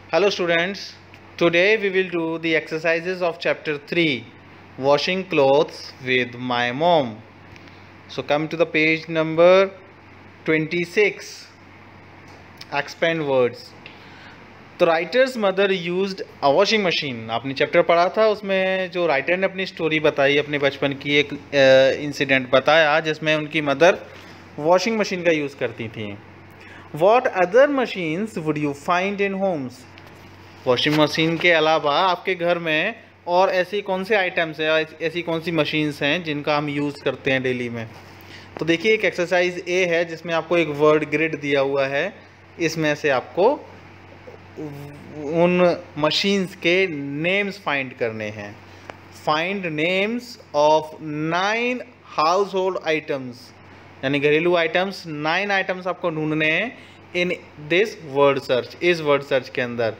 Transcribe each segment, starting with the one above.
Hello students, today we will do the exercises of chapter 3, washing clothes with my mom. So come to the page number 26, expand words. तो writers mother used a washing machine, आपने chapter पढ़ा था, उसमें जो writer ने अपनी story बताई, अपने बचपन की एक इंसिडेंट बताया जिसमें उनकी मदर वॉशिंग मशीन का यूज़ करती थी. What other machines would you find in Holmes? Washing machine के अलावा आपके घर में और ऐसी कौन से आइटम्स हैं, ऐसी कौन सी मशीन्स हैं जिनका हम यूज़ करते हैं डेली में? तो देखिए, एक एक्सरसाइज ए है जिसमें आपको एक वर्ड ग्रिड दिया हुआ है. इसमें से आपको उन मशीन्स के नेम्स फाइंड करने हैं. Find names of 9 household items, यानी घरेलू आइटम्स. 9 आइटम्स आपको ढूंढने हैं इन दिस वर्ड सर्च, इस वर्ड सर्च के अंदर.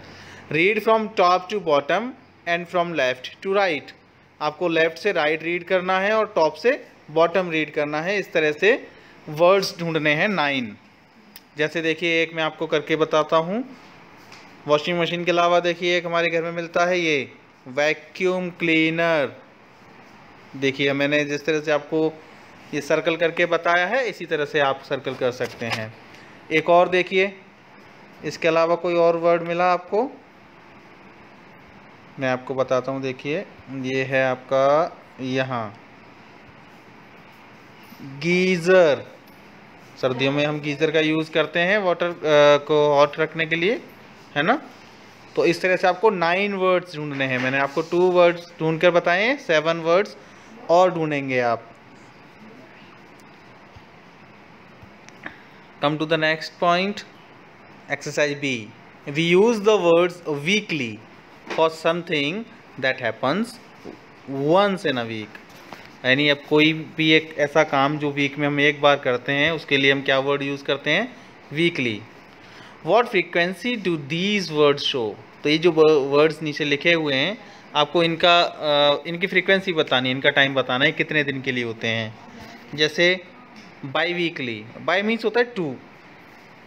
Read from top to bottom and from left to right. आपको लेफ्ट से राइट रीड करना है और टॉप से बॉटम रीड करना है. इस तरह से वर्ड्स ढूंढने हैं 9. जैसे देखिए, एक मैं आपको करके बताता हूँ. वॉशिंग मशीन के अलावा देखिए एक हमारे घर में मिलता है ये वैक्यूम क्लीनर. देखिए, मैंने जिस तरह से आपको ये सर्कल करके बताया है, इसी तरह से आप सर्कल कर सकते हैं. एक और देखिए, इसके अलावा कोई और वर्ड मिला आपको? मैं आपको बताता हूँ. देखिए, ये है आपका यहाँ गीज़र. सर्दियों में हम गीज़र का यूज़ करते हैं वाटर को हॉट रखने के लिए, है ना? तो इस तरह से आपको 9 वर्ड्स ढूंढने हैं. मैंने आपको 2 वर्ड्स ढूंढ कर बताए हैं, 7 वर्ड्स और ढूंढेंगे आप. Come to the next point, exercise B. We use the words weekly for something that happens once in a week. यानी अब कोई भी एक ऐसा काम जो वीक में हम एक बार करते हैं, उसके लिए हम क्या वर्ड यूज़ करते हैं? Weekly. What frequency do these words show? तो ये जो वर्ड्स नीचे लिखे हुए हैं, आपको इनकी फ्रीक्वेंसी बतानी है, इनका टाइम बताना है, कितने दिन के लिए होते हैं. जैसे बाई वीकली, बाई मीन्स होता है 2,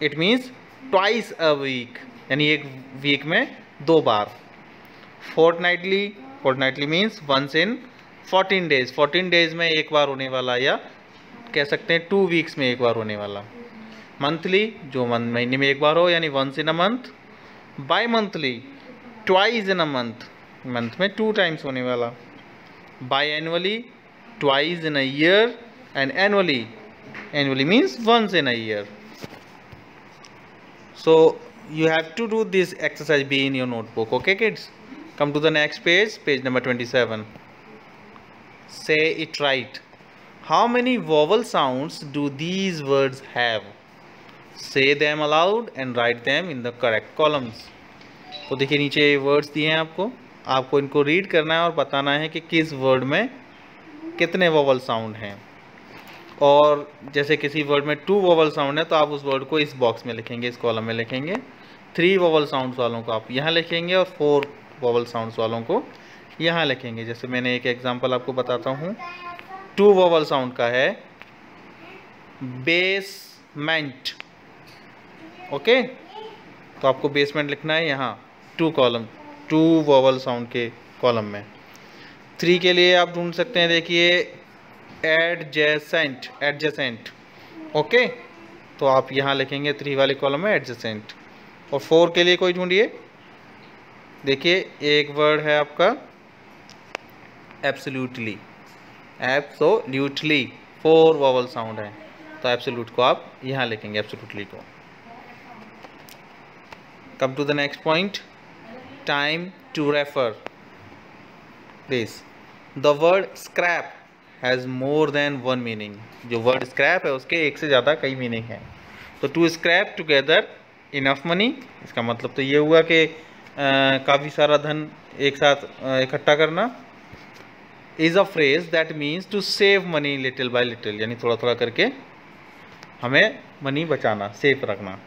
it means twice a week, यानी एक वीक में 2 बार. Fortnightly, fortnightly means once in 14 days, 14 days में एक बार होने वाला, या कह सकते हैं 2 वीक्स में एक बार होने वाला. मंथली, जो महीने में एक बार हो, यानी once in a month. Bimonthly, twice in a month, month में 2 टाइम्स होने वाला. Biannually, twice in a year. And annually, annually means once in a year. So you have to do this exercise B in your notebook. Okay kids, come to the next page, page number 27. Say it right. How many vowel sounds do these words have? Say them aloud and write them in the correct columns. तो देखिए, नीचे words दिए हैं आपको इनको read करना है और बताना है कि किस वर्ड में कितने वोवल साउंड हैं. और जैसे किसी वर्ड में 2 वोवल साउंड है, तो आप उस वर्ड को इस बॉक्स में लिखेंगे, इस कॉलम में लिखेंगे. 3 वोवल साउंड्स वालों को आप यहाँ लिखेंगे और 4 वोवल साउंड्स वालों को यहाँ लिखेंगे. जैसे मैंने एक एग्जांपल आपको बताता हूँ. 2 वोवल साउंड का है बेसमेंट. ओके, तो आपको बेसमेंट लिखना है यहाँ 2 कॉलम, 2 वोवल साउंड के कॉलम में. 3 के लिए आप ढूंढ सकते हैं. देखिए, एडजेसेंट, एडजेसेंट. ओके, तो आप यहाँ लिखेंगे 3 वाले कॉलम में एडजेसेंट. और 4 के लिए कोई ढूंढिए. देखिए, एक वर्ड है आपका एब्सोल्युटली, एब्सोल्युटली 4 वोवल साउंड है, तो एब्सोल्यूट को आप यहाँ लिखेंगे, एब्सोल्युटली को. Come to the next point, time to refer this. The word scrap has more than 1 meaning. जो वर्ड स्क्रैप है उसके एक से ज़्यादा कई मीनिंग हैं. तो to scrap together enough money, इसका मतलब तो ये हुआ कि काफ़ी सारा धन एक साथ इकट्ठा करना. Is a phrase that means to save money little by little, यानी थोड़ा थोड़ा करके हमें मनी बचाना, सेफ रखना.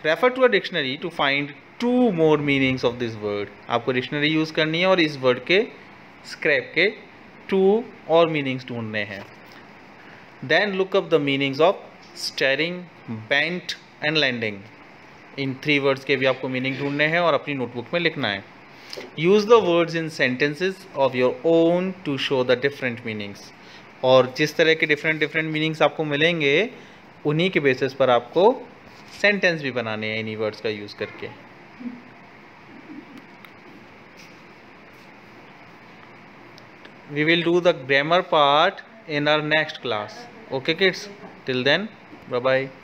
Refer to a dictionary to find 2 more meanings of this word. आपको डिक्शनरी यूज़ करनी है और इस वर्ड के स्क्रैप के 2 और मीनिंग्स ढूंढने हैं. Then look up the meanings of steering, bent and landing. इन 3 वर्ड्स के भी आपको मीनिंग ढूंढने हैं और अपनी नोटबुक में लिखना है। Use the words in sentences of your own to show the different meanings. और जिस तरह के डिफरेंट मीनिंग्स आपको मिलेंगे उन्हीं के बेसिस पर आपको सेंटेंस भी बनाने हैं इन्हीं वर्ड्स का यूज़ करके। We will do the grammar part in our next class. Okay kids, till then, bye bye.